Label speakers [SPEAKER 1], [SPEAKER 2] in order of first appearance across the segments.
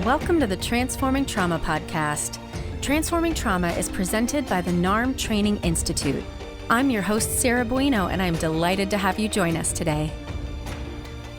[SPEAKER 1] Welcome to the Transforming Trauma podcast. Transforming Trauma is presented by the NARM Training Institute. I'm your host, Sarah Bueno, and I'm delighted to have you join us today.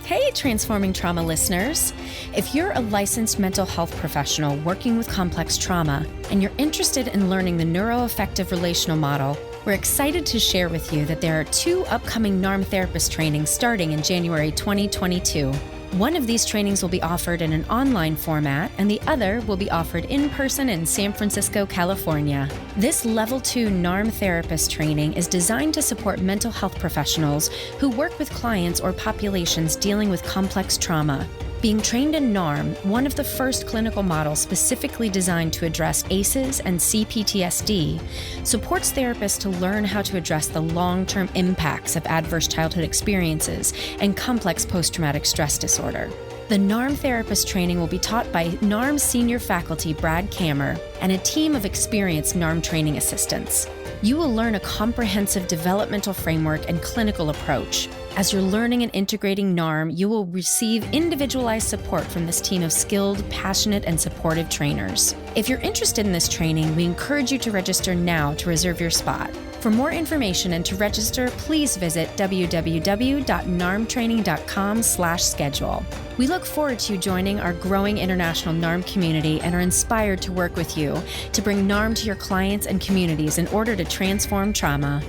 [SPEAKER 1] Hey, Transforming Trauma listeners. If you're a licensed mental health professional working with complex trauma and you're interested in learning the neuroaffective relational model, we're excited to share with you that there are 2 upcoming NARM therapist trainings starting in January 2022. One of these trainings will be offered in an online format, and the other will be offered in person in San Francisco, California. This Level 2 NARM therapist training is designed to support mental health professionals who work with clients or populations dealing with complex trauma. Being trained in NARM, one of the first clinical models specifically designed to address ACEs and CPTSD, supports therapists to learn how to address the long-term impacts of adverse childhood experiences and complex post-traumatic stress disorder. The NARM therapist training will be taught by NARM senior faculty Brad Kammer and a team of experienced NARM training assistants. You will learn a comprehensive developmental framework and clinical approach. As you're learning and integrating NARM, you will receive individualized support from this team of skilled, passionate, and supportive trainers. If you're interested in this training, we encourage you to register now to reserve your spot. For more information and to register, please visit www.narmtraining.com/schedule. We look forward to you joining our growing international NARM community and are inspired to work with you to bring NARM to your clients and communities in order to transform trauma.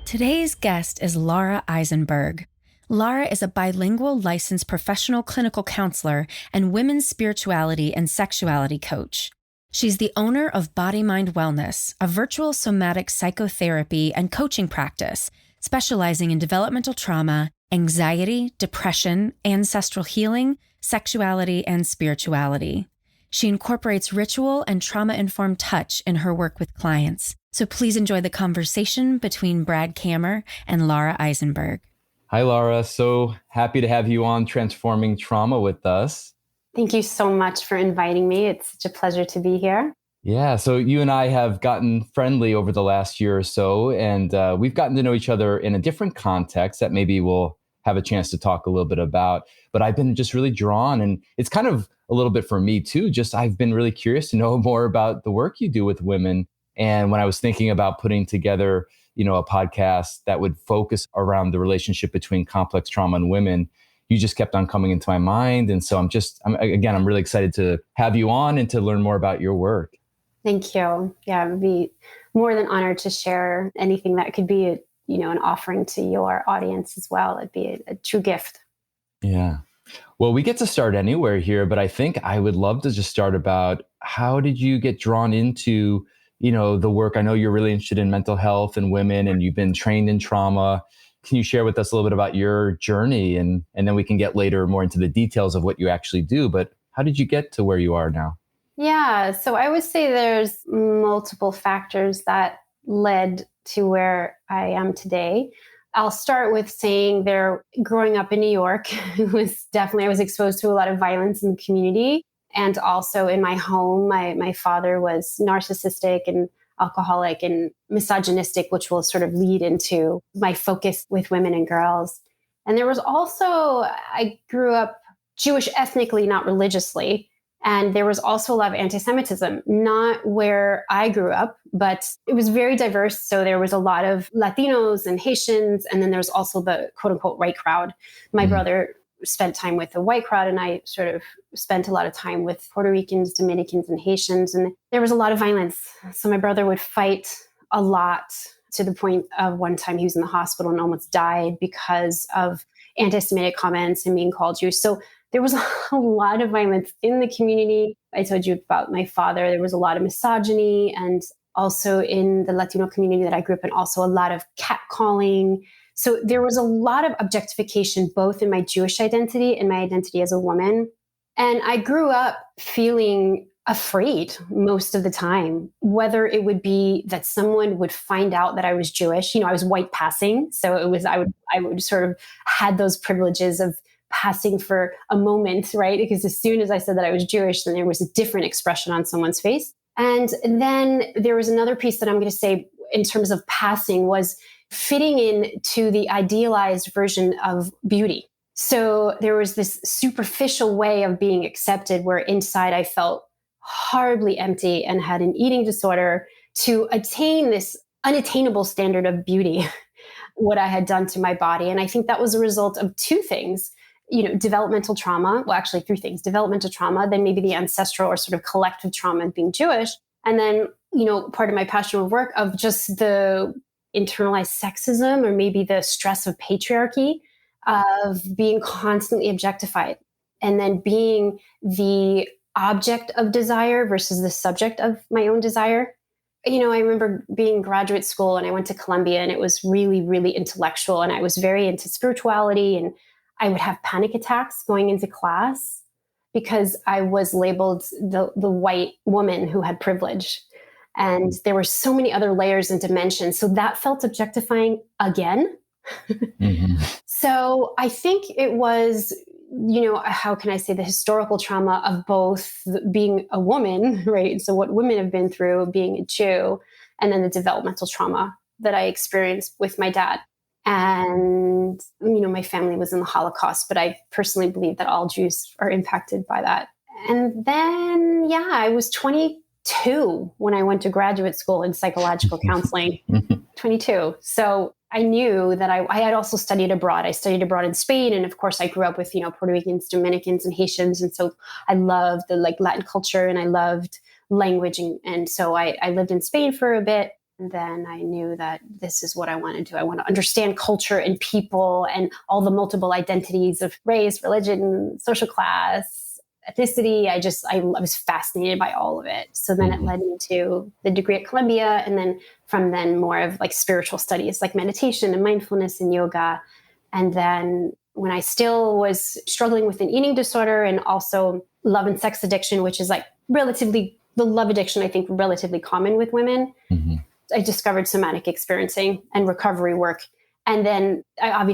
[SPEAKER 1] Today's guest is Lara Eisenberg. Lara is a bilingual licensed professional clinical counselor and women's spirituality and sexuality coach. She's the owner of Body Mind Wellness, a virtual somatic psychotherapy and coaching practice specializing in developmental trauma, anxiety, depression, ancestral healing, sexuality, and spirituality. She incorporates ritual and trauma-informed touch in her work with clients. So please enjoy the conversation between Brad Kammer and Lara Eisenberg.
[SPEAKER 2] Hi, Lara. So happy to have you on Transforming Trauma with us.
[SPEAKER 3] Thank you so much for inviting me. It's such a pleasure to be here.
[SPEAKER 2] Yeah, so you and I have gotten friendly over the last year or so, and we've gotten to know each other in a different context that maybe we'll have a chance to talk a little bit about. But I've been just really drawn, and it's kind of a little bit for me too. Just I've been really curious to know more about the work you do with women. And when I was thinking about putting together, a podcast that would focus around the relationship between complex trauma and women, you just kept on coming into my mind. And so I'm really excited to have you on and to learn more about your work.
[SPEAKER 3] Thank you. Yeah, I would be more than honored to share anything that could be, an offering to your audience as well. It'd be a true gift.
[SPEAKER 2] Yeah. Well, we get to start anywhere here, but I think I would love to just start about how did you get drawn into the work? I know you're really interested in mental health and women, and you've been trained in trauma. Can you share with us a little bit about your journey? And then we can get later more into the details of what you actually do. But how did you get to where you are now?
[SPEAKER 3] Yeah, so I would say there's multiple factors that led to where I am today. I'll start with saying growing up in New York, I was exposed to a lot of violence in the community. And also in my home, my father was narcissistic and alcoholic and misogynistic, which will sort of lead into my focus with women and girls. And there was also, I grew up Jewish ethnically, not religiously. And there was also a lot of anti-Semitism, not where I grew up, but it was very diverse. So there was a lot of Latinos and Haitians, and then there's also the quote unquote white crowd. My brother spent time with the white crowd, and I sort of spent a lot of time with Puerto Ricans, Dominicans, and Haitians. And there was a lot of violence. So my brother would fight a lot to the point of one time he was in the hospital and almost died because of anti-Semitic comments and being called Jewish. So there was a lot of violence in the community. I told you about my father. There was a lot of misogyny, and also in the Latino community that I grew up in, also a lot of catcalling. So there was a lot of objectification, both in my Jewish identity and my identity as a woman. And I grew up feeling afraid most of the time, whether it would be that someone would find out that I was Jewish. I was white passing. So I would sort of had those privileges of passing for a moment, right? Because as soon as I said that I was Jewish, then there was a different expression on someone's face. And then there was another piece that I'm going to say in terms of passing was fitting in to the idealized version of beauty. So there was this superficial way of being accepted where inside I felt horribly empty and had an eating disorder to attain this unattainable standard of beauty, what I had done to my body. And I think that was a result of two things, developmental trauma. Well, actually three things: developmental trauma, then maybe the ancestral or sort of collective trauma of being Jewish. And then, part of my passionate work of just the internalized sexism, or maybe the stress of patriarchy, of being constantly objectified, and then being the object of desire versus the subject of my own desire. I remember being in graduate school and I went to Columbia, and it was really, really intellectual. And I was very into spirituality, and I would have panic attacks going into class because I was labeled the white woman who had privilege. And there were so many other layers and dimensions. So that felt objectifying again. Mm-hmm. So I think it was, how can I say, the historical trauma of both being a woman, right? So what women have been through being a Jew, and then the developmental trauma that I experienced with my dad. And, my family was in the Holocaust, but I personally believe that all Jews are impacted by that. And then, I was 22 when I went to graduate school in psychological counseling, 22. So I knew that I had also studied abroad. I studied abroad in Spain. And of course, I grew up with, Puerto Ricans, Dominicans, and Haitians. And so I loved the Latin culture, and I loved language. And so I lived in Spain for a bit. And then I knew that this is what I want to do. I want to understand culture and people and all the multiple identities of race, religion, social class, ethnicity. I was fascinated by all of it. So then it led me to the degree at Columbia. And then from then more of spiritual studies, like meditation and mindfulness and yoga. And then when I still was struggling with an eating disorder and also love and sex addiction, which is the love addiction, I think, relatively common with women. Mm-hmm. I discovered somatic experiencing and recovery work. And then I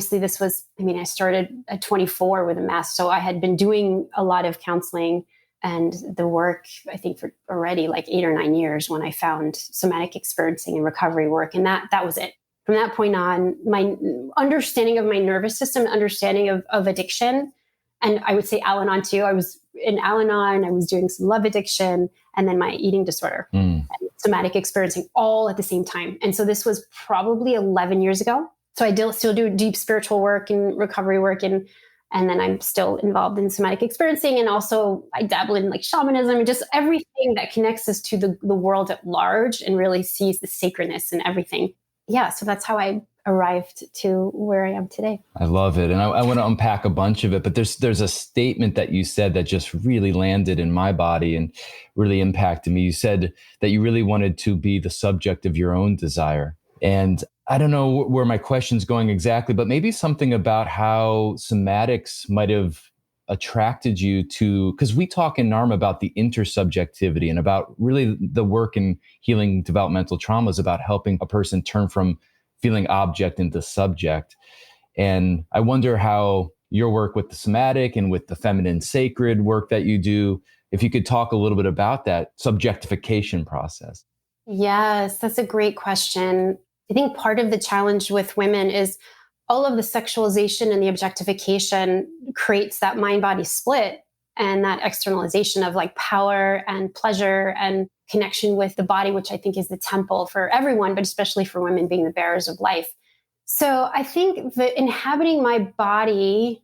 [SPEAKER 3] started at 24 with a mask. So I had been doing a lot of counseling and the work, I think, for already 8 or 9 years when I found somatic experiencing and recovery work. And that was it. From that point on, my understanding of my nervous system, understanding of addiction, and I would say Al-Anon too. I was in Al-Anon, I was doing some love addiction, and then my eating disorder, and somatic experiencing all at the same time. And so this was probably 11 years ago. So I still do deep spiritual work and recovery work, and then I'm still involved in somatic experiencing, and also I dabble in shamanism and just everything that connects us to the world at large and really sees the sacredness in everything. Yeah, so that's how I arrived to where I am today.
[SPEAKER 2] I love it. And I want to unpack a bunch of it, but there's a statement that you said that just really landed in my body and really impacted me. You said that you really wanted to be the subject of your own desire. And I don't know where my question's going exactly, but maybe something about how somatics might have attracted you to, because we talk in NARM about the intersubjectivity and about really the work in healing developmental traumas about helping a person turn from feeling object into subject. And I wonder how your work with the somatic and with the feminine sacred work that you do, if you could talk a little bit about that subjectification process.
[SPEAKER 3] Yes, that's a great question. I think part of the challenge with women is all of the sexualization and the objectification creates that mind-body split and that externalization of power and pleasure and connection with the body, which I think is the temple for everyone, but especially for women being the bearers of life. So I think that inhabiting my body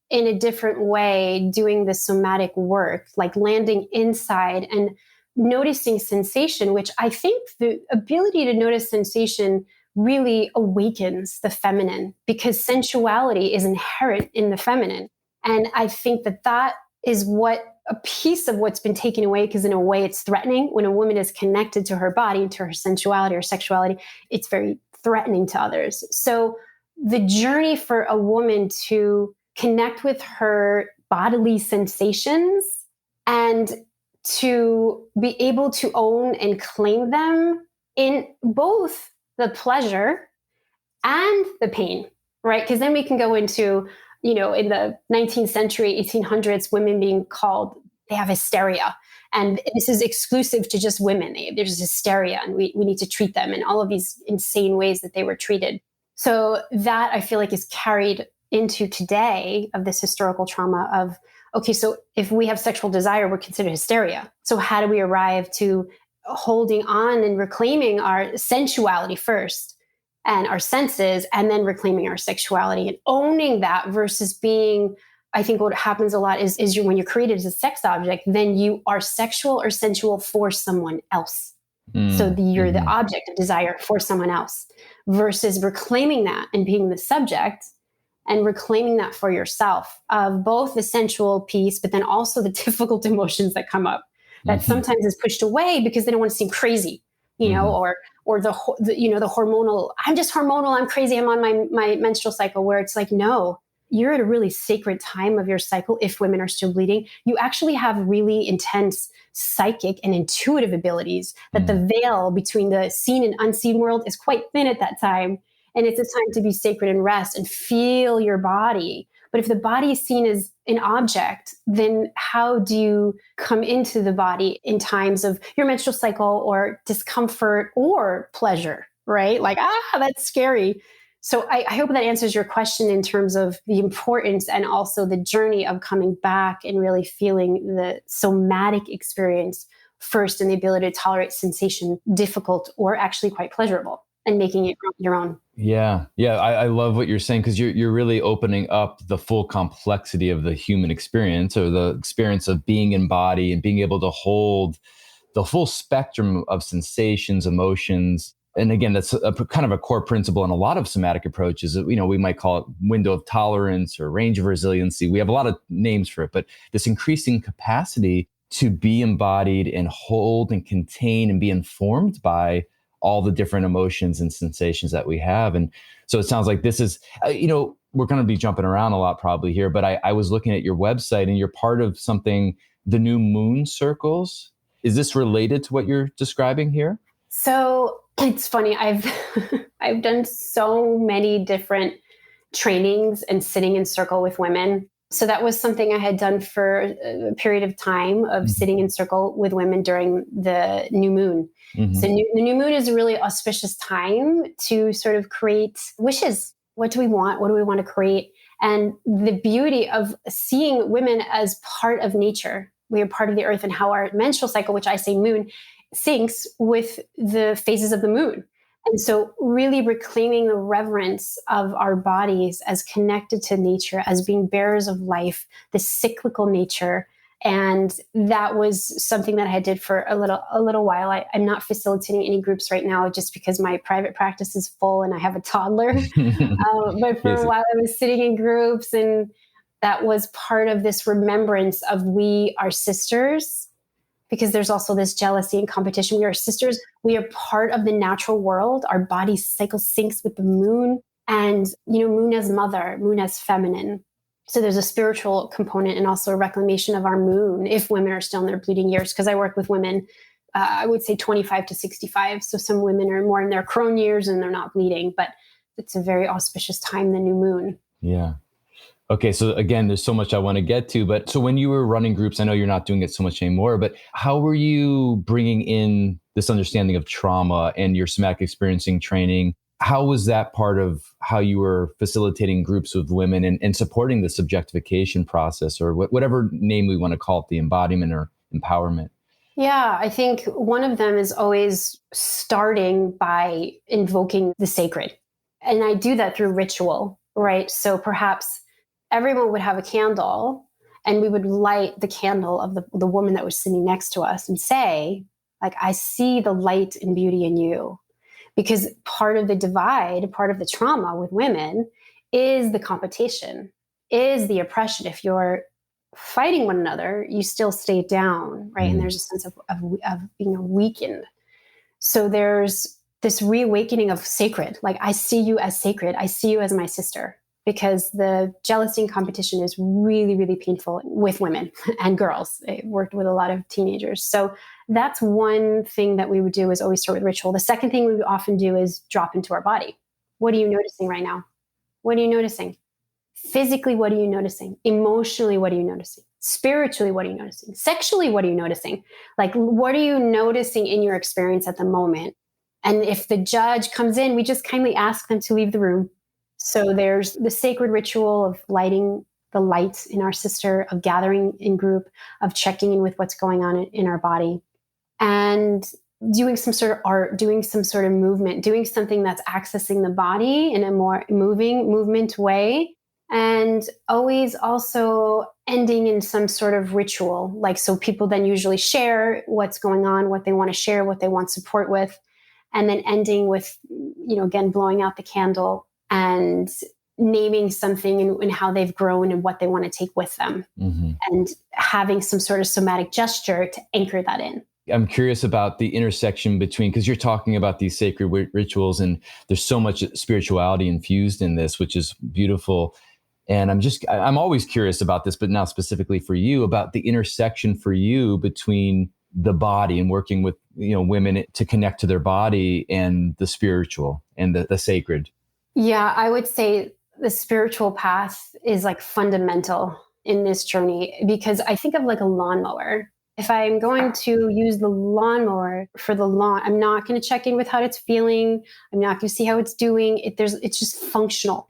[SPEAKER 3] in a different way, doing the somatic work, landing inside and noticing sensation, which I think the ability to notice sensation really awakens the feminine, because sensuality is inherent in the feminine. And I think that is a piece of what's been taken away, because in a way it's threatening. When a woman is connected to her body, to her sensuality or sexuality, it's very threatening to others. So the journey for a woman to connect with her bodily sensations and to be able to own and claim them in both the pleasure and the pain, right? Because then we can go into, in the 19th century, 1800s, women being called, they have hysteria. And this is exclusive to just women. There's hysteria, and we need to treat them in all of these insane ways that they were treated. So that I feel is carried into today of this historical trauma of, okay, so if we have sexual desire, we're considered hysteria. So how do we arrive to holding on and reclaiming our sensuality first and our senses, and then reclaiming our sexuality and owning that versus being, I think what happens a lot is when you're created as a sex object, then you are sexual or sensual for someone else. So you're the object of desire for someone else versus reclaiming that and being the subject and reclaiming that for yourself of both the sensual piece, but then also the difficult emotions that come up that sometimes is pushed away because they don't want to seem crazy, you know, or the hormonal, I'm just hormonal, I'm crazy, I'm on my menstrual cycle, where it's like, no, you're at a really sacred time of your cycle. If women are still bleeding, you actually have really intense psychic and intuitive abilities that the veil between the seen and unseen world is quite thin at that time. And it's a time to be sacred and rest and feel your body. But if the body is seen as an object, then how do you come into the body in times of your menstrual cycle or discomfort or pleasure, right? Like, that's scary. So I hope that answers your question in terms of the importance and also the journey of coming back and really feeling the somatic experience first, and the ability to tolerate sensation, difficult or actually quite pleasurable, and making it your own.
[SPEAKER 2] Yeah. I love what you're saying, because you're really opening up the full complexity of the human experience, or the experience of being in body and being able to hold the full spectrum of sensations, emotions. And again, that's kind of a core principle in a lot of somatic approaches that, you know, we might call it window of tolerance or range of resiliency. We have a lot of names for it, but this increasing capacity to be embodied and hold and contain and be informed by all the different emotions and sensations that we have. And so it sounds like this is, we're going to be jumping around a lot probably here, but I was looking at your website, and you're part of something, the new moon circles. Is this related to what you're describing here?
[SPEAKER 3] So it's funny. I've done so many different trainings and sitting in circle with women. So that was something I had done for a period of time of sitting in circle with women during the new moon. So the new moon is a really auspicious time to sort of create wishes. What do we want? What do we want to create? And the beauty of seeing women as part of nature. We are part of the earth, and how our menstrual cycle, which I say moon, syncs with the phases of the moon. And so really reclaiming the reverence of our bodies as connected to nature, as being bearers of life, the cyclical nature. And that was something that I did for a little while. I'm not facilitating any groups right now just because my private practice is full and I have a toddler. But for a while I was sitting in groups, and that was part of this remembrance of we are sisters, because there's also this jealousy and competition. We are sisters. We are part of the natural world. Our body cycle syncs with the moon, and, moon as mother, moon as feminine. So there's a spiritual component and also a reclamation of our moon if women are still in their bleeding years. Because I work with women, I would say 25 to 65. So some women are more in their crone years and they're not bleeding, but it's a very auspicious time, the new moon.
[SPEAKER 2] Yeah. Okay. So again, there's so much I want to get to, but so when you were running groups, I know you're not doing it so much anymore, but how were you bringing in this understanding of trauma and your somatic experiencing training? How was that part of how you were facilitating groups with women and supporting the objectification process, or whatever name we want to call it, the embodiment or empowerment?
[SPEAKER 3] Yeah, I think one of them is always starting by invoking the sacred. And I do that through ritual, right? So perhaps everyone would have a candle, and we would light the candle of the woman that was sitting next to us and say, like, I see the light and beauty in you. Because part of the divide, part of the trauma with women is the competition, is the oppression. If you're fighting one another, you still stay down, right? And there's a sense of being weakened. So there's this reawakening of sacred. Like, I see you as sacred. I see you as my sister. Because the jealousy and competition is really, really painful with women and girls. I worked with a lot of teenagers. So that's one thing that we would do, is always start with ritual. The second thing we would often do is drop into our body. What are you noticing right now? What are you noticing? Physically, what are you noticing? Emotionally, what are you noticing? Spiritually, what are you noticing? Sexually, what are you noticing? Like, what are you noticing in your experience at the moment? And if the judge comes in, we just kindly ask them to leave the room. So there's the sacred ritual of lighting the lights in our sister, of gathering in group, of checking in with what's going on in our body, and doing some sort of art, doing some sort of movement, doing something that's accessing the body in a more movement way. And always also ending in some sort of ritual. Like, so people then usually share what's going on, what they want to share, what they want support with, and then ending with, again, blowing out the candle and naming something and how they've grown and what they want to take with them, and having some sort of somatic gesture to anchor that in.
[SPEAKER 2] I'm curious about the intersection between, because you're talking about these sacred rituals and there's so much spirituality infused in this, which is beautiful. And I'm always curious about this, but now specifically for you, about the intersection for you between the body and working with, women to connect to their body and the spiritual and the sacred.
[SPEAKER 3] Yeah, I would say the spiritual path is like fundamental in this journey, because I think of like a lawnmower. If I'm going to use the lawnmower for the lawn, I'm not going to check in with how it's feeling. I'm not going to see how it's doing. It's just functional.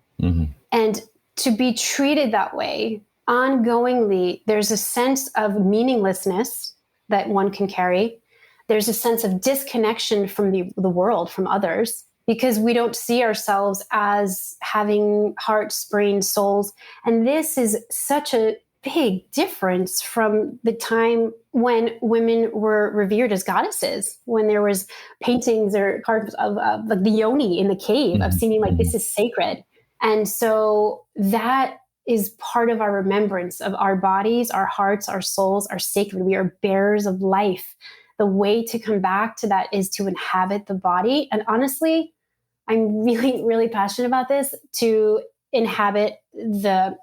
[SPEAKER 3] And to be treated that way ongoingly, there's a sense of meaninglessness that one can carry. There's a sense of disconnection from the world, from others, because we don't see ourselves as having hearts, brains, souls. And this is such a big difference from the time when women were revered as goddesses, when there was paintings or carvings of like the yoni in the cave, of seeming like this is sacred. And so that is part of our remembrance of our bodies, our hearts, our souls are sacred. We are bearers of life. The way to come back to that is to inhabit the body. And honestly, I'm really, really passionate about this, to inhabit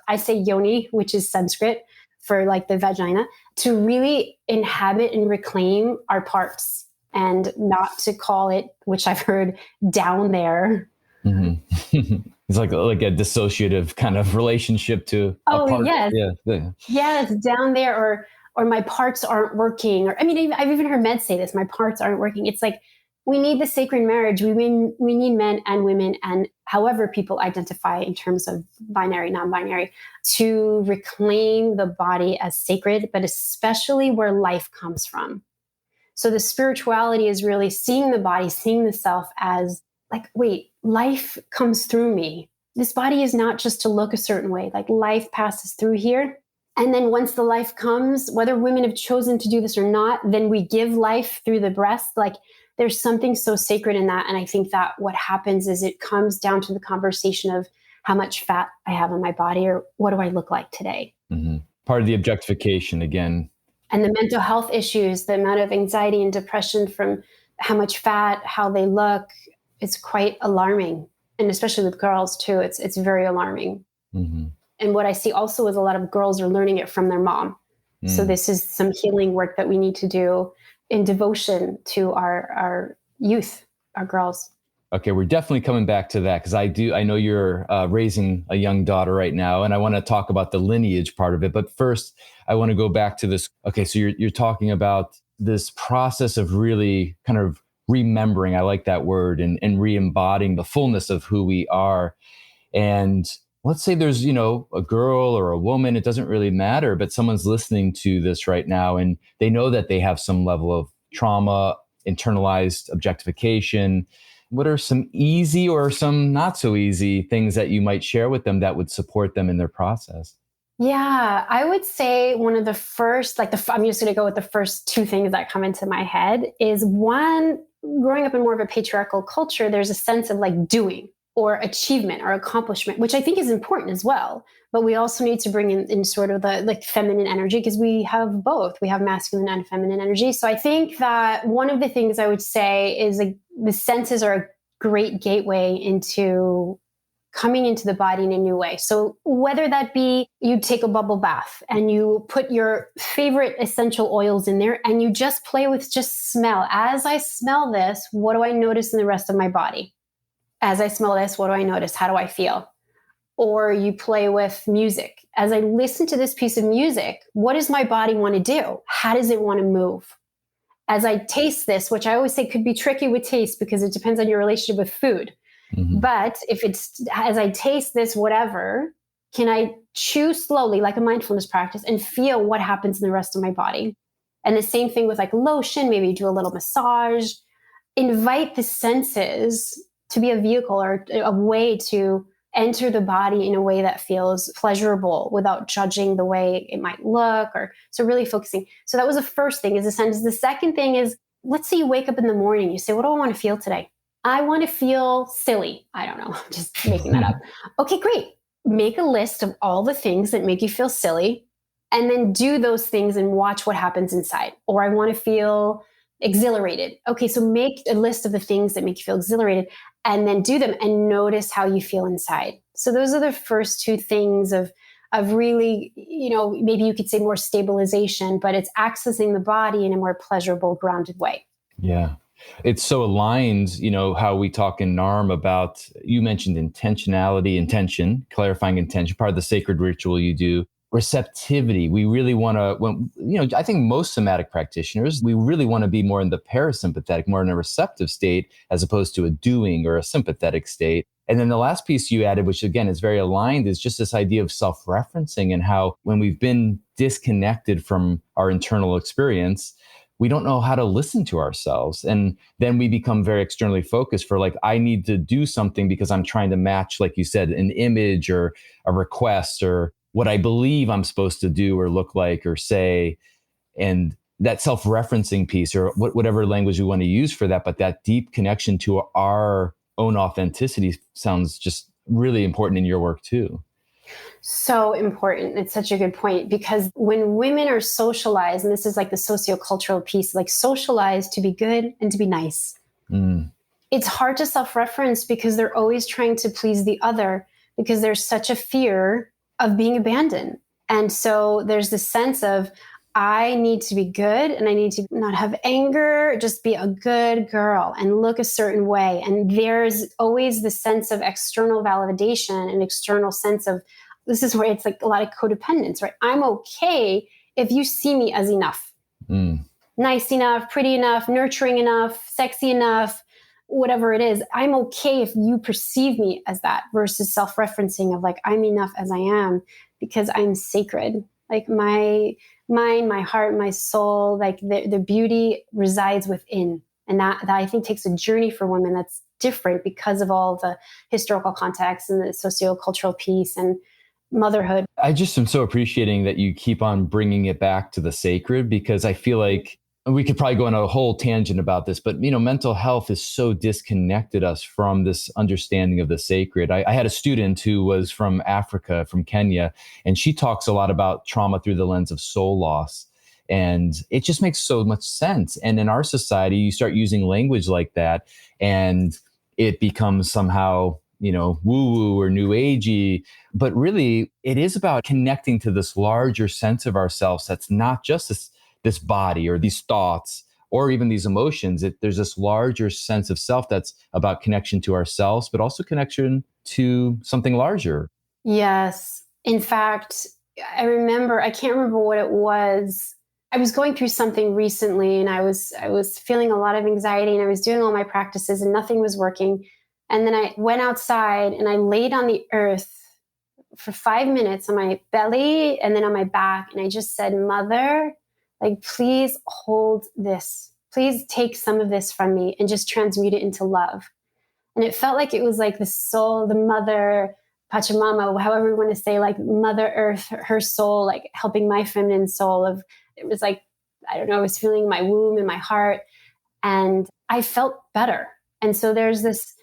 [SPEAKER 3] I say yoni, which is Sanskrit for like the vagina, to really inhabit and reclaim our parts, and not to call it, which I've heard, down there.
[SPEAKER 2] It's like a dissociative kind of relationship to a part.
[SPEAKER 3] Yes.
[SPEAKER 2] Yeah.
[SPEAKER 3] Yes, down there, or my parts aren't working. Or, I mean, I've even heard men say this, my parts aren't working. It's like, we need the sacred marriage. We need men and women, and however people identify in terms of binary, non-binary, to reclaim the body as sacred, but especially where life comes from. So the spirituality is really seeing the body, seeing the self as like, wait, life comes through me. This body is not just to look a certain way. Like, life passes through here. And then once the life comes, whether women have chosen to do this or not, then we give life through the breast. Like, there's something so sacred in that. And I think that what happens is it comes down to the conversation of how much fat I have on my body, or what do I look like today?
[SPEAKER 2] Part of the objectification again.
[SPEAKER 3] And the mental health issues, the amount of anxiety and depression from how much fat, how they look, it's quite alarming. And especially with girls too, it's very alarming. And what I see also is a lot of girls are learning it from their mom. So this is some healing work that we need to do in devotion to our youth, our girls.
[SPEAKER 2] Okay, we're definitely coming back to that, because I know you're raising a young daughter right now, and I want to talk about the lineage part of it. But first, I want to go back to this. Okay, so you're talking about this process of really kind of remembering, I like that word, and re-embodying the fullness of who we are. And let's say there's, a girl or a woman, it doesn't really matter, but someone's listening to this right now and they know that they have some level of trauma, internalized objectification. What are some easy or some not so easy things that you might share with them that would support them in their process?
[SPEAKER 3] Yeah, I would say one of the first, I'm just going to go with the first two things that come into my head is, one, growing up in more of a patriarchal culture, there's a sense of like doing or achievement or accomplishment, which I think is important as well. But we also need to bring in sort of the like feminine energy, because we have both. We have masculine and feminine energy. So I think that one of the things I would say is the senses are a great gateway into coming into the body in a new way. So whether that be you take a bubble bath and you put your favorite essential oils in there and you just play with just smell. As I smell this, what do I notice in the rest of my body? As I smell this, what do I notice? How do I feel? Or you play with music. As I listen to this piece of music, what does my body want to do? How does it want to move? As I taste this, which I always say could be tricky with taste because it depends on your relationship with food. But if it's, as I taste this, whatever, can I chew slowly, like a mindfulness practice, and feel what happens in the rest of my body? And the same thing with like lotion, maybe do a little massage, invite the senses to be a vehicle or a way to enter the body in a way that feels pleasurable without judging the way it might look. Or so really focusing. So that was the first thing, is the senses. The second thing is, let's say you wake up in the morning, you say, what do I want to feel today? I want to feel silly. I don't know, just making that up. Okay, great. Make a list of all the things that make you feel silly, and then do those things and watch what happens inside. Or I want to feel exhilarated. Okay, so make a list of the things that make you feel exhilarated and then do them and notice how you feel inside. So those are the first two things of really, maybe you could say more stabilization, but it's accessing the body in a more pleasurable, grounded way.
[SPEAKER 2] Yeah. It's so aligned, how we talk in NARM about, you mentioned intention, clarifying intention, part of the sacred ritual you do. Receptivity. We really want to, I think most somatic practitioners, we really want to be more in the parasympathetic, more in a receptive state, as opposed to a doing or a sympathetic state. And then the last piece you added, which again is very aligned, is just this idea of self-referencing, and how when we've been disconnected from our internal experience, we don't know how to listen to ourselves. And then we become very externally focused for like, I need to do something because I'm trying to match, like you said, an image or a request or what I believe I'm supposed to do or look like or say. And that self-referencing piece, or whatever language we want to use for that, but that deep connection to our own authenticity sounds just really important in your work too.
[SPEAKER 3] So important. It's such a good point, because when women are socialized, and this is like the sociocultural piece, like socialized to be good and to be nice, it's hard to self-reference because they're always trying to please the other, because there's such a fear of being abandoned. And so there's this sense of, I need to be good and I need to not have anger, just be a good girl and look a certain way. And there's always the sense of external validation and external sense of, this is where it's like a lot of codependence, right? I'm okay if you see me as enough, nice enough, pretty enough, nurturing enough, sexy enough, whatever it is. I'm okay if you perceive me as that, versus self-referencing of like, I'm enough as I am because I'm sacred. Like my mind, my heart, my soul, like the beauty resides within. And that I think takes a journey for women that's different because of all the historical context and the sociocultural piece and motherhood.
[SPEAKER 2] I just am so appreciating that you keep on bringing it back to the sacred, because I feel like we could probably go on a whole tangent about this, but mental health is so disconnected us from this understanding of the sacred. I had a student who was from Africa, from Kenya, and she talks a lot about trauma through the lens of soul loss. And it just makes so much sense. And in our society, you start using language like that, and it becomes somehow, woo-woo or new agey. But really, it is about connecting to this larger sense of ourselves that's not just this body or these thoughts or even these emotions. There's this larger sense of self that's about connection to ourselves, but also connection to something larger.
[SPEAKER 3] Yes. In fact, I can't remember what it was. I was going through something recently, and I was feeling a lot of anxiety, and I was doing all my practices and nothing was working. And then I went outside and I laid on the earth for 5 minutes on my belly and then on my back. And I just said, Mother, like, please hold this. Please take some of this from me and just transmute it into love. And it felt like it was like the soul, the mother, Pachamama, however you want to say, like Mother Earth, her soul, like helping my feminine soul it was like, I don't know, I was feeling my womb and my heart, and I felt better. And so there's this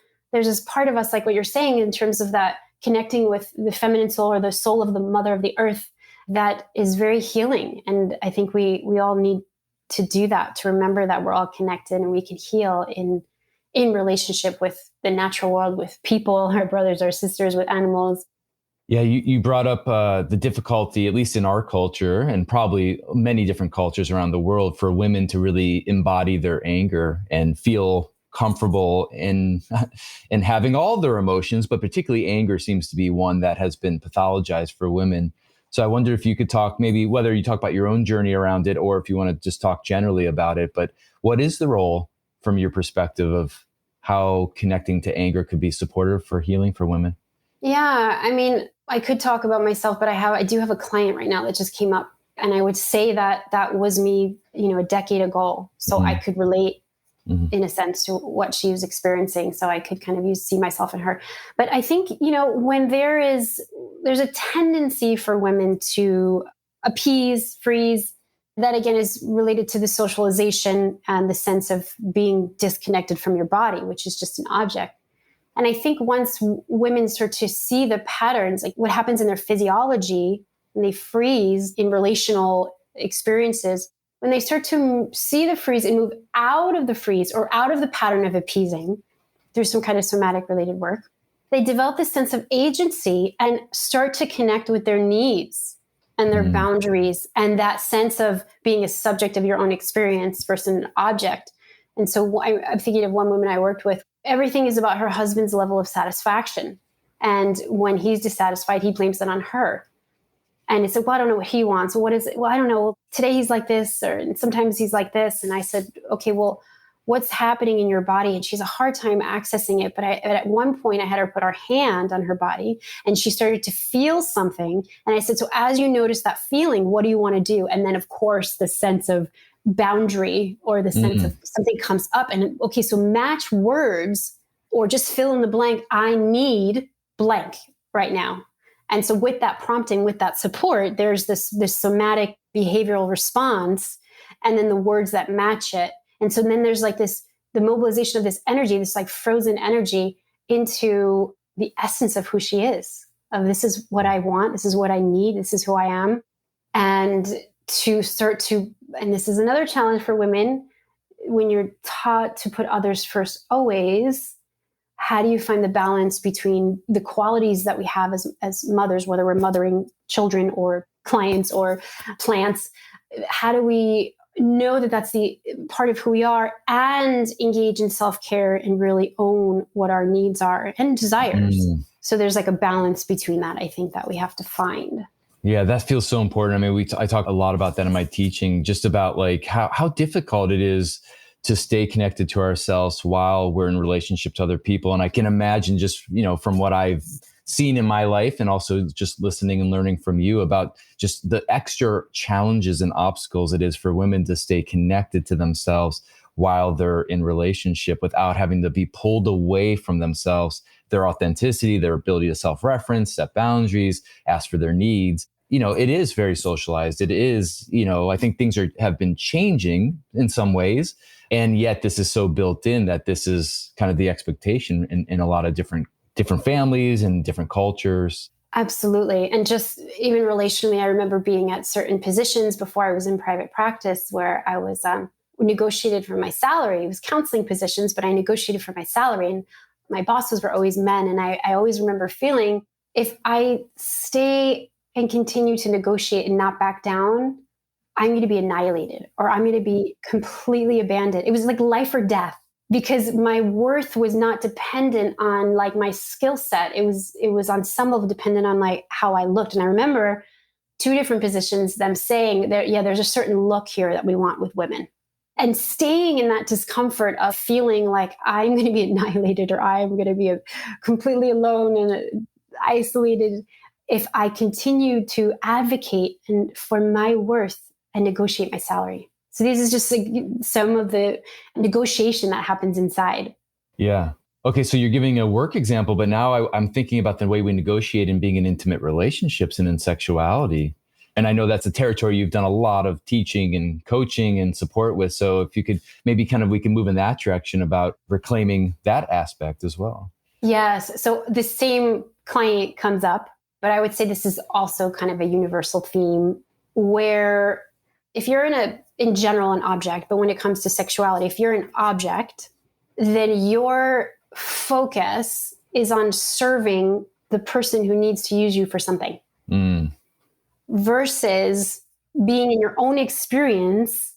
[SPEAKER 3] part of us, like what you're saying, in terms of that connecting with the feminine soul or the soul of the Mother of the Earth, that is very healing. And I think we all need to do that, to remember that we're all connected and we can heal in relationship with the natural world, with people, our brothers, our sisters, with animals.
[SPEAKER 2] Yeah, you brought up the difficulty, at least in our culture and probably many different cultures around the world, for women to really embody their anger and feel comfortable in having all their emotions, but particularly anger seems to be one that has been pathologized for women. So I wonder if you could talk, maybe whether you talk about your own journey around it or if you want to just talk generally about it, but what is the role from your perspective of how connecting to anger could be supportive for healing for women?
[SPEAKER 3] Yeah, I mean, I could talk about myself, but I do have a client right now that just came up, and I would say that was me, a decade ago. So I could relate in a sense to what she was experiencing. So I could kind of see myself in her. But I think, when there's a tendency for women to appease, freeze, that again is related to the socialization and the sense of being disconnected from your body, which is just an object. And I think once women start to see the patterns, like what happens in their physiology, and they freeze in relational experiences, when they start to see the freeze and move out of the freeze or out of the pattern of appeasing through some kind of somatic related work, they develop this sense of agency and start to connect with their needs and their boundaries and that sense of being a subject of your own experience versus an object. And so I'm thinking of one woman I worked with. Everything is about her husband's level of satisfaction. And when he's dissatisfied, he blames it on her. And it's like, well, I don't know what he wants. Well, what is it? Well, I don't know. Today he's like this, and sometimes he's like this. And I said, okay, well, what's happening in your body? And she has a hard time accessing it. But at one point I had her put her hand on her body and she started to feel something. And I said, so as you notice that feeling, what do you want to do? And then of course, the sense of boundary or the sense of something comes up and okay, so match words or just fill in the blank. I need blank right now. And so with that prompting, with that support, there's this somatic behavioral response and then the words that match it. And so then there's like the mobilization of this energy, this like frozen energy into the essence of who she is, of this is what I want. This is what I need. This is who I am. And to start to, and this is another challenge for women, when you're taught to put others first always, how do you find the balance between the qualities that we have as mothers, whether we're mothering children or clients or plants? How do we know that that's the part of who we are and engage in self-care and really own what our needs are and desires? So there's like a balance between that, I think, that we have to find.
[SPEAKER 2] Yeah, that feels so important. I mean, I talk a lot about that in my teaching, just about like how difficult it is to stay connected to ourselves while we're in relationship to other people. And I can imagine just, from what I've seen in my life and also just listening and learning from you about just the extra challenges and obstacles it is for women to stay connected to themselves while they're in relationship without having to be pulled away from themselves, their authenticity, their ability to self-reference, set boundaries, ask for their needs. It is very socialized. It is, I think things have been changing in some ways. And yet this is so built in that this is kind of the expectation in a lot of different families and different cultures.
[SPEAKER 3] Absolutely. And just even relationally, I remember being at certain positions before I was in private practice where I was negotiated for my salary. It was counseling positions, but I negotiated for my salary. And my bosses were always men. And I always remember feeling if I stay and continue to negotiate and not back down, I'm going to be annihilated or I'm going to be completely abandoned. It was like life or death because my worth was not dependent on like my skill set. It was on some level dependent on like how I looked. And I remember 2 different positions, them saying that, yeah, there's a certain look here that we want with women. And staying in that discomfort of feeling like I'm going to be annihilated or I'm going to be completely alone and isolated if I continue to advocate for my worth and negotiate my salary. So this is just like some of the negotiation that happens inside.
[SPEAKER 2] Yeah. Okay. So you're giving a work example, but now I'm thinking about the way we negotiate in being in intimate relationships and in sexuality. And I know that's a territory you've done a lot of teaching and coaching and support with. So if you could maybe we can move in that direction about reclaiming that aspect as well.
[SPEAKER 3] Yes. So the same client comes up, but I would say this is also kind of a universal theme where if you're in general an object, but when it comes to sexuality, if you're an object, then your focus is on serving the person who needs to use you for something versus being in your own experience,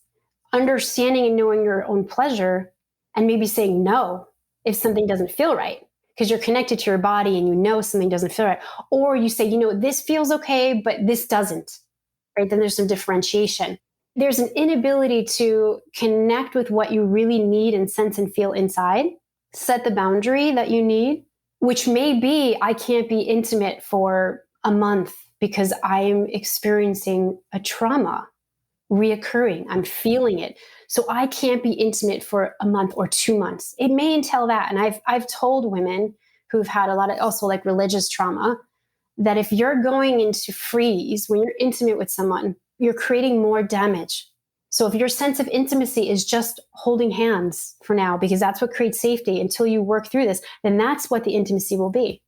[SPEAKER 3] understanding and knowing your own pleasure and maybe saying no if something doesn't feel right because you're connected to your body and something doesn't feel right. Or you say, this feels okay, but this doesn't. Right? Then there's some differentiation. There's an inability to connect with what you really need and sense and feel inside set the boundary that you need, which may be I can't be intimate for a month because I'm experiencing a trauma reoccurring. I'm feeling it. So I can't be intimate for a month or 2 months. It may entail that. And I've told women who've had a lot of also like religious trauma that if you're going into freeze when you're intimate with someone, you're creating more damage. So if your sense of intimacy is just holding hands for now, because that's what creates safety until you work through this, then that's what the intimacy will be.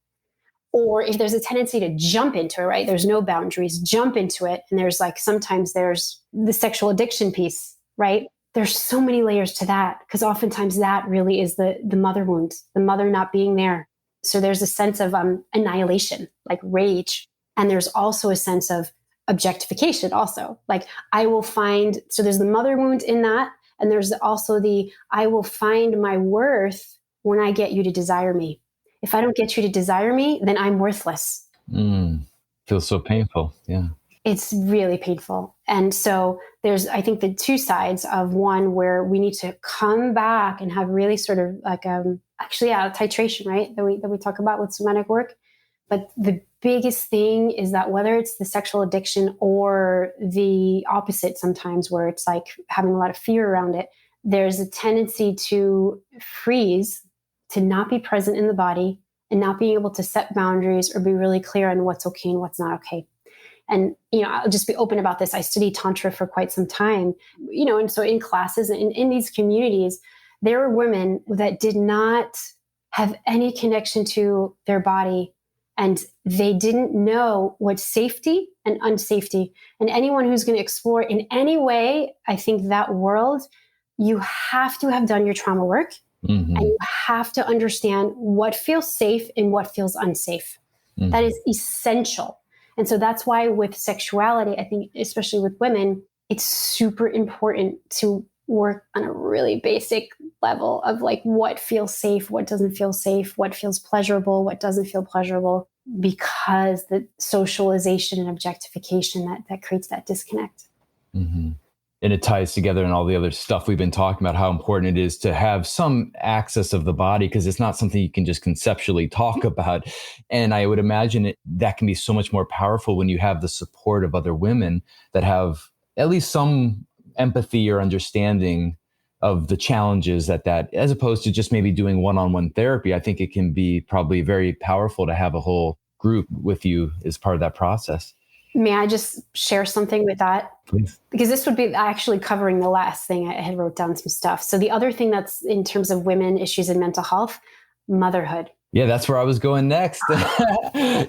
[SPEAKER 3] Or if there's a tendency to jump into it, right? There's no boundaries, jump into it. And there's like, sometimes there's the sexual addiction piece, right? There's so many layers to that because oftentimes that really is the mother wound, the mother not being there. So there's a sense of annihilation, like rage. And there's also a sense of objectification also. Like I will find, so there's the mother wound in that. And there's also I will find my worth when I get you to desire me. If I don't get you to desire me, then I'm worthless.
[SPEAKER 2] Feels so painful. Yeah.
[SPEAKER 3] It's really painful. And so there's, I think, the two sides of one where we need to come back and have really sort of like, titration, right? That we talk about with somatic work. But the biggest thing is that whether it's the sexual addiction or the opposite sometimes where it's like having a lot of fear around it, there's a tendency to freeze, to not be present in the body and not being able to set boundaries or be really clear on what's okay and what's not okay. And, I'll just be open about this. I studied Tantra for quite some time, and so in classes and in these communities, there were women that did not have any connection to their body and they didn't know what safety and unsafety. And anyone who's going to explore in any way, I think that world, you have to have done your trauma work. Mm-hmm. And you have to understand what feels safe and what feels unsafe. Mm-hmm. That is essential. And so that's why with sexuality, I think, especially with women, it's super important to work on a really basic level of like what feels safe, what doesn't feel safe, what feels pleasurable, what doesn't feel pleasurable, because the socialization and objectification that creates that disconnect.
[SPEAKER 2] Mm-hmm. And it ties together and all the other stuff we've been talking about, how important it is to have some access of the body, because it's not something you can just conceptually talk about. And I would imagine that can be so much more powerful when you have the support of other women that have at least some empathy or understanding of the challenges that as opposed to just maybe doing one-on-one therapy. I think it can be probably very powerful to have a whole group with you as part of that process.
[SPEAKER 3] May I just share something with that?
[SPEAKER 2] Please.
[SPEAKER 3] Because this would be actually covering the last thing. I had wrote down some stuff. So the other thing that's in terms of women issues in mental health, motherhood.
[SPEAKER 2] Yeah, that's where I was going next.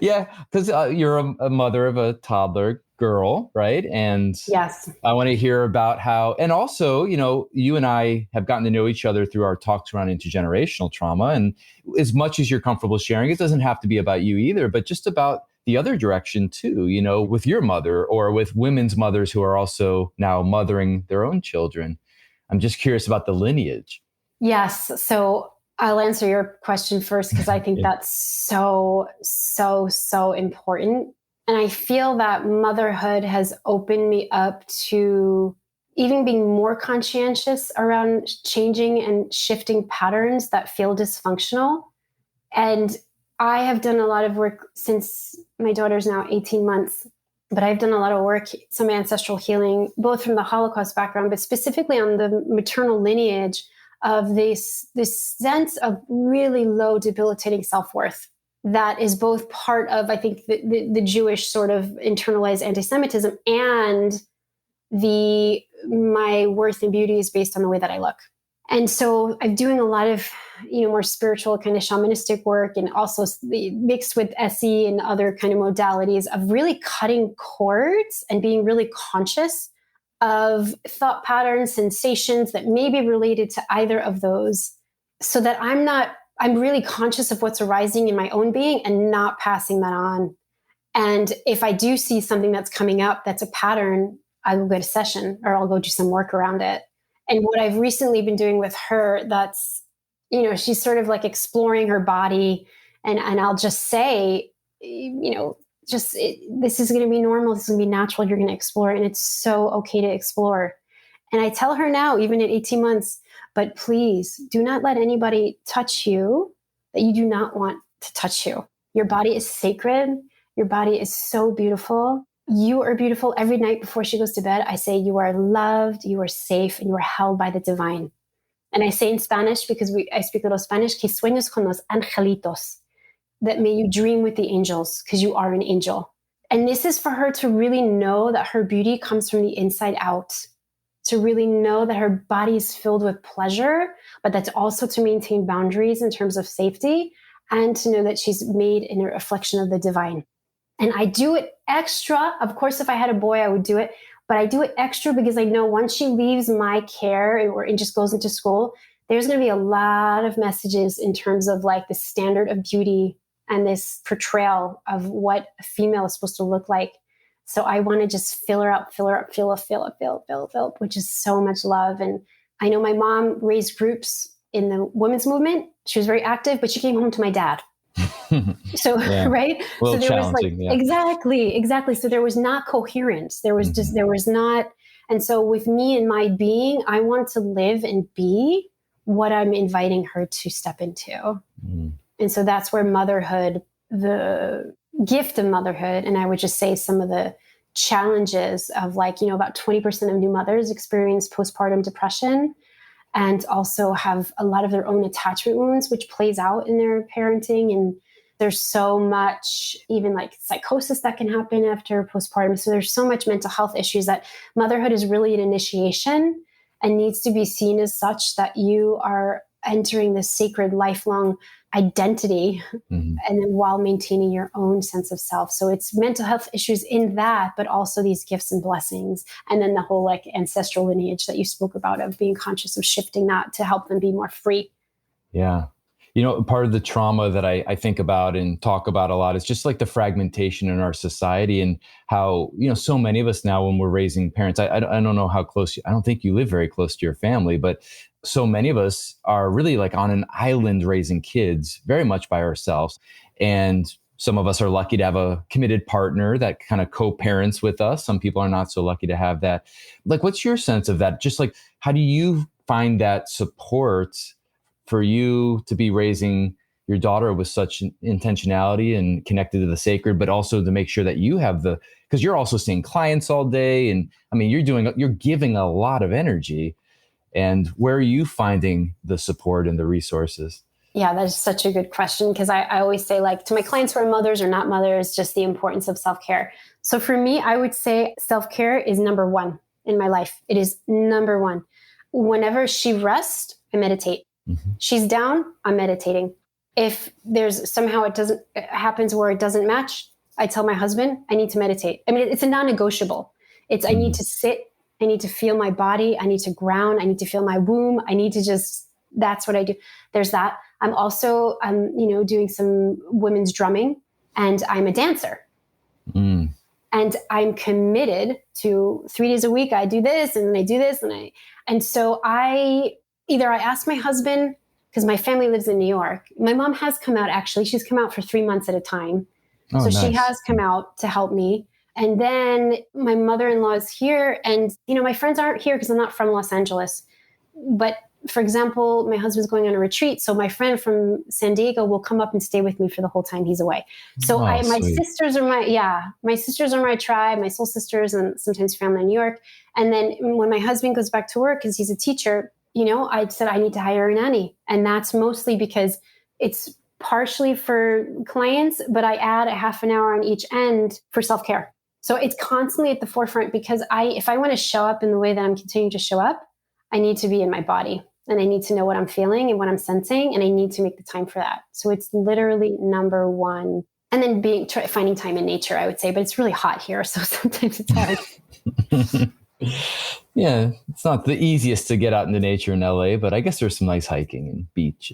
[SPEAKER 2] Yeah, because you're a mother of a toddler girl, right? And
[SPEAKER 3] yes,
[SPEAKER 2] I want to hear about how, and also, you and I have gotten to know each other through our talks around intergenerational trauma. And as much as you're comfortable sharing, it doesn't have to be about you either, but just about the other direction too, with your mother or with women's mothers who are also now mothering their own children. I'm just curious about the lineage.
[SPEAKER 3] Yes. So I'll answer your question first because I think that's so, so, so important. And I feel that motherhood has opened me up to even being more conscientious around changing and shifting patterns that feel dysfunctional. And I have done a lot of work since my daughter's now 18 months, but I've done a lot of work, some ancestral healing, both from the Holocaust background, but specifically on the maternal lineage of this sense of really low, debilitating self-worth that is both part of, I think, the Jewish sort of internalized anti-Semitism and my worth and beauty is based on the way that I look. And so I'm doing a lot of, more spiritual kind of shamanistic work and also mixed with SE and other kind of modalities of really cutting cords and being really conscious of thought patterns, sensations that may be related to either of those so that I'm really conscious of what's arising in my own being and not passing that on. And if I do see something that's coming up, that's a pattern, I will go to session or I'll go do some work around it. And what I've recently been doing with her, that's, she's sort of like exploring her body. And I'll just say, this is going to be normal. This is going to be natural. You're going to explore. And it's so okay to explore. And I tell her now, even at 18 months, but please do not let anybody touch you that you do not want to touch you. Your body is sacred. Your body is so beautiful. You are beautiful. Every night before she goes to bed, I say, you are loved, you are safe, and you are held by the divine. And I say in Spanish, because I speak a little Spanish, que sueñes con los angelitos, that may you dream with the angels, because you are an angel. And this is for her to really know that her beauty comes from the inside out, to really know that her body is filled with pleasure, but that's also to maintain boundaries in terms of safety, and to know that she's made in a reflection of the divine. And I do it extra. Of course, if I had a boy, I would do it. But I do it extra because I know once she leaves my care and just goes into school, there's going to be a lot of messages in terms of like the standard of beauty and this portrayal of what a female is supposed to look like. So I want to just fill her up, fill up, which is so much love. And I know my mom raised groups in the women's movement. She was very active, but she came home to my dad. So, yeah. Right. So there was like, yeah. Exactly. So there was not coherence. There was just, there was not. And so with me and my being, I want to live and be what I'm inviting her to step into. And so that's where motherhood, the gift of motherhood. And I would just say some of the challenges of like, about 20% of new mothers experience postpartum depression, and also have a lot of their own attachment wounds, which plays out in their parenting. And there's so much, even like psychosis that can happen after postpartum. So there's so much mental health issues that motherhood is really an initiation and needs to be seen as such that you are entering this sacred lifelong identity, and then while maintaining your own sense of self. So it's mental health issues in that, but also these gifts and blessings. And then the whole like ancestral lineage that you spoke about of being conscious of shifting that to help them be more free.
[SPEAKER 2] Yeah. Part of the trauma that I think about and talk about a lot is just like the fragmentation in our society, and how, so many of us now when we're raising parents, I don't know how close, I don't think you live very close to your family, but so many of us are really like on an island raising kids very much by ourselves. And some of us are lucky to have a committed partner that kind of co-parents with us. Some people are not so lucky to have that. Like, what's your sense of that? Just like, how do you find that support for you to be raising your daughter with such intentionality and connected to the sacred, but also to make sure that you have because you're also seeing clients all day. And I mean, you're giving a lot of energy. And where are you finding the support and the resources?
[SPEAKER 3] Yeah, that's such a good question, because I always say, like, to my clients who are mothers or not mothers, just the importance of self-care. So for me, I would say self-care is number one in my life. It is number one. Whenever she rests, I meditate. She's down, I'm meditating. If there's somehow it happens where it doesn't match, I tell my husband I need to meditate. I mean, it's a non-negotiable. I need to sit. I need to feel my body. I need to ground. I need to feel my womb. I need to that's what I do. There's that. I'm also, doing some women's drumming, and I'm a dancer. And I'm committed to 3 days a week. I do this and I do this. And so I ask my husband, because my family lives in New York. My mom has come out, actually. She's come out for 3 months at a time. Oh, so nice. She has come out to help me. And then my mother-in-law is here. And, my friends aren't here because I'm not from Los Angeles. But for example, my husband's going on a retreat. So my friend from San Diego will come up and stay with me for the whole time he's away. So my sisters are my sisters are my tribe, my soul sisters, and sometimes family in New York. And then when my husband goes back to work, because he's a teacher, I said I need to hire a nanny. And that's mostly because it's partially for clients, but I add a half an hour on each end for self-care. So it's constantly at the forefront, because if I want to show up in the way that I'm continuing to show up, I need to be in my body, and I need to know what I'm feeling and what I'm sensing, and I need to make the time for that. So it's literally number one. And then finding time in nature, I would say, but it's really hot here, so sometimes it's hard.
[SPEAKER 2] Yeah, it's not the easiest to get out into nature in LA, but I guess there's some nice hiking and beach.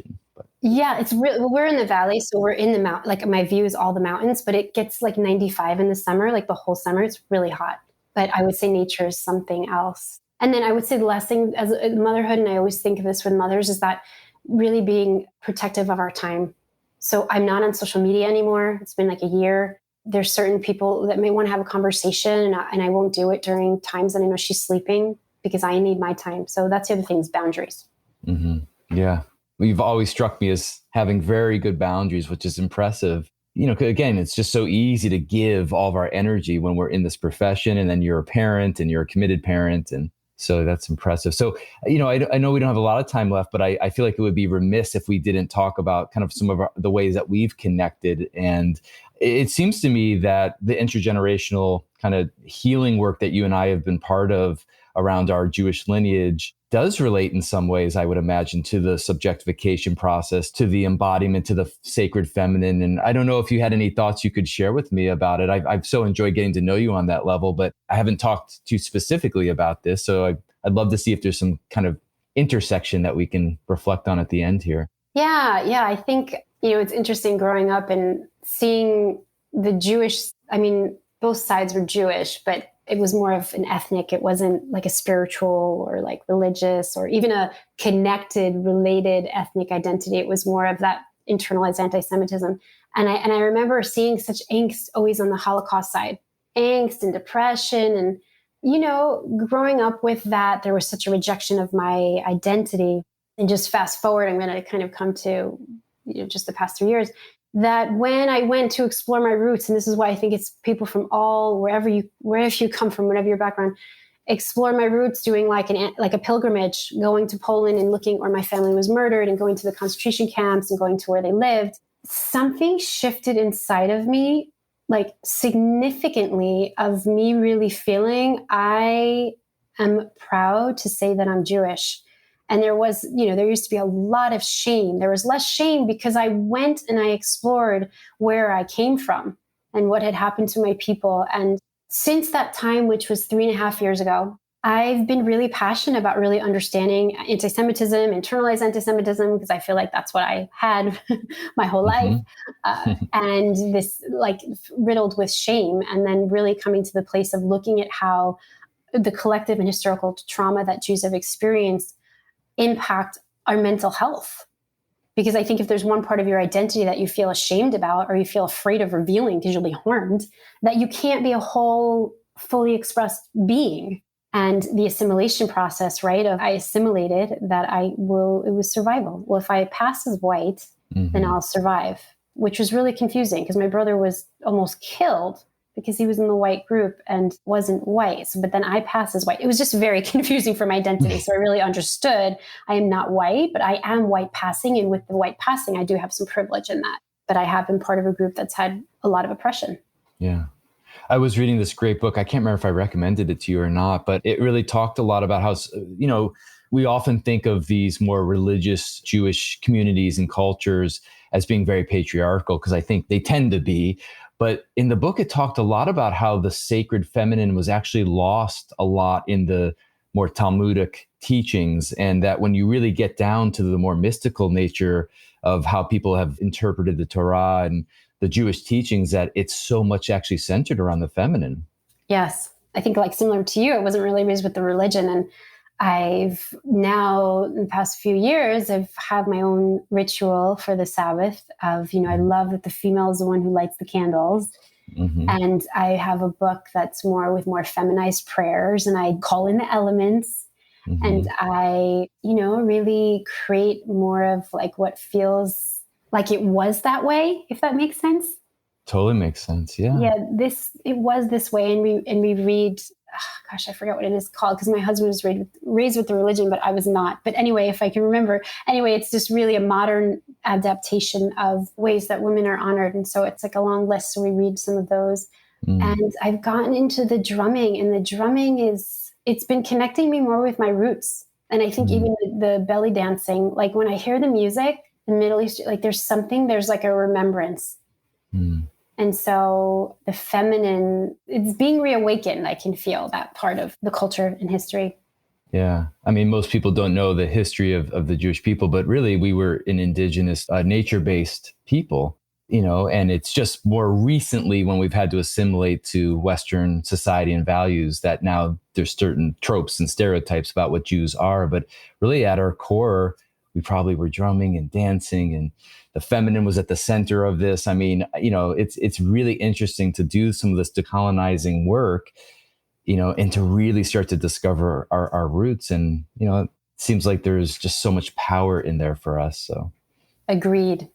[SPEAKER 3] Yeah, it's we're in the valley, so we're in the mountain. Like, my view is all the mountains, but it gets like 95 in the summer, like the whole summer. It's really hot. But I would say nature is something else. And then I would say the last thing as motherhood, and I always think of this with mothers, is that really being protective of our time. So I'm not on social media anymore. It's been like a year. There's certain people that may want to have a conversation, and I won't do it during times that I know she's sleeping. because I need my time. So that's the other thing is boundaries.
[SPEAKER 2] Mm-hmm. Yeah. You've always struck me as having very good boundaries, which is impressive. Again, it's just so easy to give all of our energy when we're in this profession, and then you're a parent and you're a committed parent. And so that's impressive. So, I know we don't have a lot of time left, but I feel like it would be remiss if we didn't talk about kind of some of the ways that we've connected. And it seems to me that the intergenerational kind of healing work that you and I have been part of around our Jewish lineage does relate in some ways, I would imagine, to the subjectification process, to the embodiment, to the sacred feminine. And I don't know if you had any thoughts you could share with me about it. I've so enjoyed getting to know you on that level, but I haven't talked too specifically about this. So I'd love to see if there's some kind of intersection that we can reflect on at the end here.
[SPEAKER 3] Yeah. I think, it's interesting growing up and seeing the Jewish, both sides were Jewish, but it was more of an ethnic. It wasn't like a spiritual or like religious or even a connected, related ethnic identity. It was more of that internalized anti-Semitism. And I remember seeing such angst always on the Holocaust side, angst and depression. And, growing up with that, there was such a rejection of my identity. And just fast forward, I'm going to kind of come to, just the past 3 years, that when I went to explore my roots, and this is why I think it's people from wherever you come from, whatever your background, explore my roots, doing like a pilgrimage, going to Poland and looking where my family was murdered and going to the concentration camps and going to where they lived. Something shifted inside of me, like significantly, of me really feeling I am proud to say that I'm Jewish. And there used to be a lot of shame. There was less shame because I went and I explored where I came from and what had happened to my people. And since that time, which was 3.5 years ago, I've been really passionate about really understanding anti-Semitism, internalized anti-Semitism, because I feel like that's what I had my whole life. And this like riddled with shame, and then really coming to the place of looking at how the collective and historical trauma that Jews have experienced impact our mental health. Because I think if there's one part of your identity that you feel ashamed about, or you feel afraid of revealing because you'll be harmed, that you can't be a whole, fully expressed being. And the assimilation process, right, of I assimilated that it was survival. Well, if I pass as white, then I'll survive, which was really confusing because my brother was almost killed because he was in the white group and wasn't white. But then I passed as white. It was just very confusing for my identity. So I really understood I am not white, but I am white passing. And with the white passing, I do have some privilege in that. But I have been part of a group that's had a lot of oppression.
[SPEAKER 2] Yeah. I was reading this great book. I can't remember if I recommended it to you or not, but it really talked a lot about how, we often think of these more religious Jewish communities and cultures as being very patriarchal, because I think they tend to be. But in the book, it talked a lot about how the sacred feminine was actually lost a lot in the more Talmudic teachings, and that when you really get down to the more mystical nature of how people have interpreted the Torah and the Jewish teachings, that it's so much actually centered around the feminine.
[SPEAKER 3] Yes. I think like similar to you, I wasn't really raised with the religion. And I've now, in the past few years, I've had my own ritual for the Sabbath of, I love that the female is the one who lights the candles. And I have a book that's with more feminized prayers, and I call in the elements. And I, really create more of like what feels like it was that way, if that makes sense.
[SPEAKER 2] Totally makes sense. Yeah.
[SPEAKER 3] Yeah. It was this way. And we read, I forget what it is called, because my husband was raised with the religion, but I was not. But anyway, if I can remember, it's just really a modern adaptation of ways that women are honored. And so it's like a long list. So we read some of those. And I've gotten into the drumming, and the drumming it's been connecting me more with my roots. And I think even the belly dancing, like when I hear the music in Middle East, like there's like a remembrance. And so the feminine, it's being reawakened. I can feel that part of the culture and history.
[SPEAKER 2] Yeah. I mean, most people don't know the history of the Jewish people, but really we were an indigenous, nature-based people, and it's just more recently when we've had to assimilate to Western society and values that now there's certain tropes and stereotypes about what Jews are. But really at our core, we probably were drumming and dancing, and the feminine was at the center of this. I mean, it's really interesting to do some of this decolonizing work, and to really start to discover our roots. And, it seems like there's just so much power in there for us. So.
[SPEAKER 3] Agreed.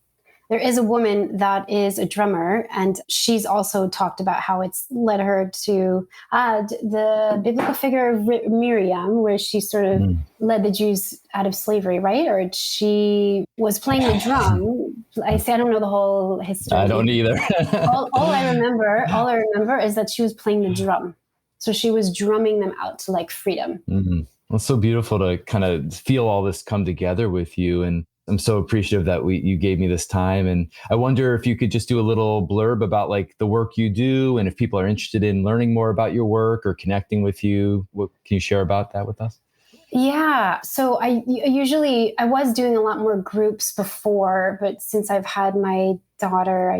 [SPEAKER 3] There is a woman that is a drummer, and she's also talked about how it's led her to the biblical figure of Miriam, where she sort of led the Jews out of slavery, right? Or she was playing the drum. I don't know the whole history.
[SPEAKER 2] I don't either.
[SPEAKER 3] all I remember is that she was playing the drum. So she was drumming them out to like freedom.
[SPEAKER 2] Mm-hmm. Well, it's so beautiful to kind of feel all this come together with you. And I'm so appreciative that you gave me this time. And I wonder if you could just do a little blurb about like the work you do, and if people are interested in learning more about your work or connecting with you, what can you share about that with us?
[SPEAKER 3] Yeah. So I was doing a lot more groups before, but since I've had my daughter,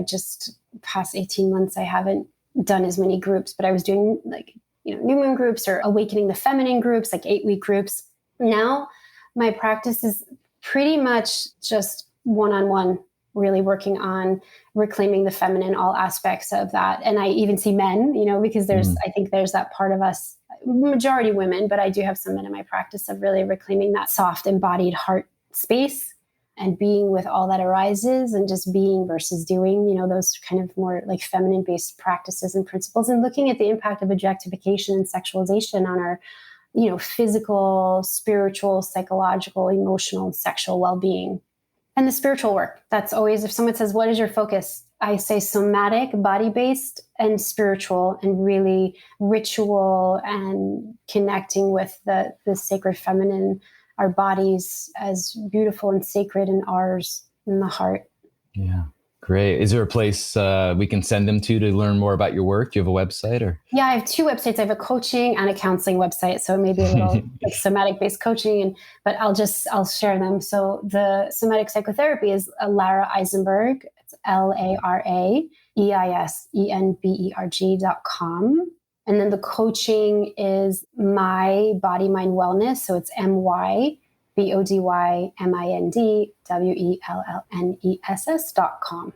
[SPEAKER 3] past 18 months, I haven't done as many groups, but I was doing like, new moon groups or awakening the feminine groups, like 8-week groups. Now my practice is pretty much just one-on-one, really working on reclaiming the feminine, all aspects of that. And I even see men, because I think there's that part of us, majority women, but I do have some men in my practice of really reclaiming that soft, embodied heart space and being with all that arises, and just being versus doing, those kind of more like feminine based practices and principles, and looking at the impact of objectification and sexualization on our physical, spiritual, psychological, emotional, sexual well-being. And the spiritual work. That's always, if someone says, what is your focus? I say somatic, body-based, and spiritual, and really ritual and connecting with the sacred feminine, our bodies as beautiful and sacred, and ours in the heart.
[SPEAKER 2] Yeah. Great. Is there a place we can send them to learn more about your work? Do you have a website or? Yeah,
[SPEAKER 3] I have 2 websites. I have a coaching and a counseling website. So maybe a little like somatic based coaching, but I'll share them. So the somatic psychotherapy is Lara Eisenberg. It's LARAEISENBERG.com. And then the coaching is My Body, Mind, Wellness. So it's MYBODYMINDWELLNESS.com.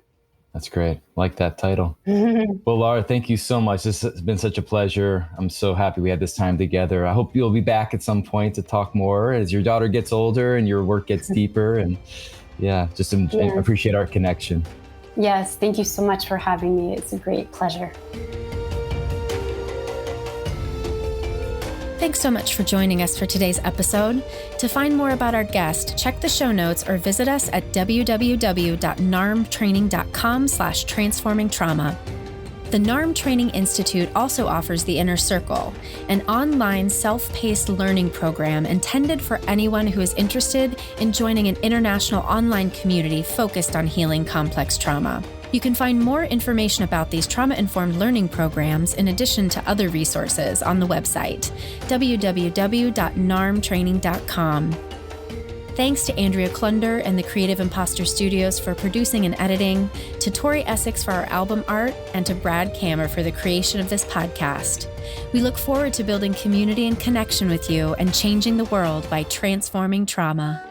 [SPEAKER 2] That's great. I like that title. Well, Lara, thank you so much. This has been such a pleasure. I'm so happy we had this time together. I hope you'll be back at some point to talk more as your daughter gets older and your work gets deeper. And appreciate our connection.
[SPEAKER 3] Yes. Thank you so much for having me. It's a great pleasure.
[SPEAKER 1] Thanks so much for joining us for today's episode. To find more about our guest, check the show notes or visit us at www.narmtraining.com/transformingtrauma. The NARM Training Institute also offers the Inner Circle, an online self-paced learning program intended for anyone who is interested in joining an international online community focused on healing complex trauma. You can find more information about these trauma-informed learning programs in addition to other resources on the website, www.narmtraining.com. Thanks to Andrea Klunder and the Creative Imposter Studios for producing and editing, to Tori Essex for our album art, and to Brad Kammer for the creation of this podcast. We look forward to building community and connection with you and changing the world by transforming trauma.